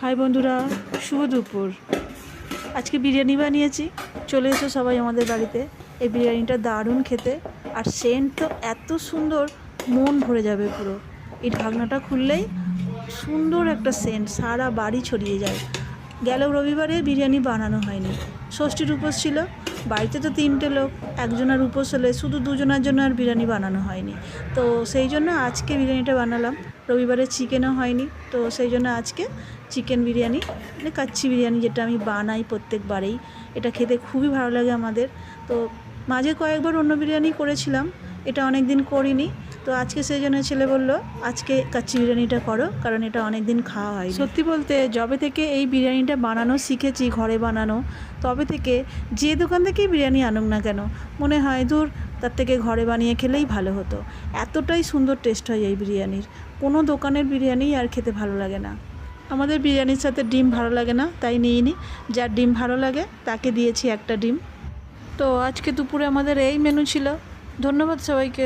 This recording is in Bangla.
হাই বন্ধুরা, শুভ দুপুর। আজকে বিরিয়ানি বানিয়েছি, চলে এসো সবাই আমাদের বাড়িতে। এই বিরিয়ানিটা দারুণ খেতে, আর সেন্ট তো এত সুন্দর, মন ভরে যাবে পুরো। এই ঢাকনাটা খুললেই সুন্দর একটা সেন্ট সারা বাড়ি ছড়িয়ে যায়। গেল রবিবারে বিরিয়ানি বানানো হয়নি, ষষ্ঠীর উপোস ছিল। বাড়িতে তো 3টে লোক, একজনের উপোস হলে শুধু দুজনের জন্য আর বিরিয়ানি বানানো হয়নি। তো সেই জন্য আজকে বিরিয়ানিটা বানালাম। রবিবারে চিকেনও হয়নি, তো সেই জন্য আজকে চিকেন বিরিয়ানি, মানে কাচ্চি বিরিয়ানি, যেটা আমি বানাই প্রত্যেকবারেই। এটা খেতে খুবই ভালো লাগে আমাদের। তো মাঝে কয়েকবার অন্য বিরিয়ানি করেছিলাম, এটা অনেক দিন করিনি। তো আজকে সেই জন্য ছেলে বলল আজকে কাচ্চি বিরিয়ানিটা করো, কারণ এটা অনেক দিন খাওয়া হয়। সত্যি বলতে যবে থেকে এই বিরিয়ানিটা বানানো শিখেছি, ঘরে বানানো, তবে থেকে যে দোকান থেকেই বিরিয়ানি আনুক না কেন, মনে হয় দূর, তার থেকে ঘরে বানিয়ে খেলেই ভালো হতো। এতটাই সুন্দর টেস্ট হয় এই বিরিয়ানির, কোনো দোকানের বিরিয়ানি আর খেতে ভালো লাগে না। আমাদের বিরিয়ানির সাথে ডিম ভালো লাগে না, তাই নিইনি। যার ডিম ভালো লাগে তাকে দিয়েছি একটা ডিম। তো আজকে দুপুরে আমাদের এই মেনু ছিল। ধন্যবাদ সবাইকে।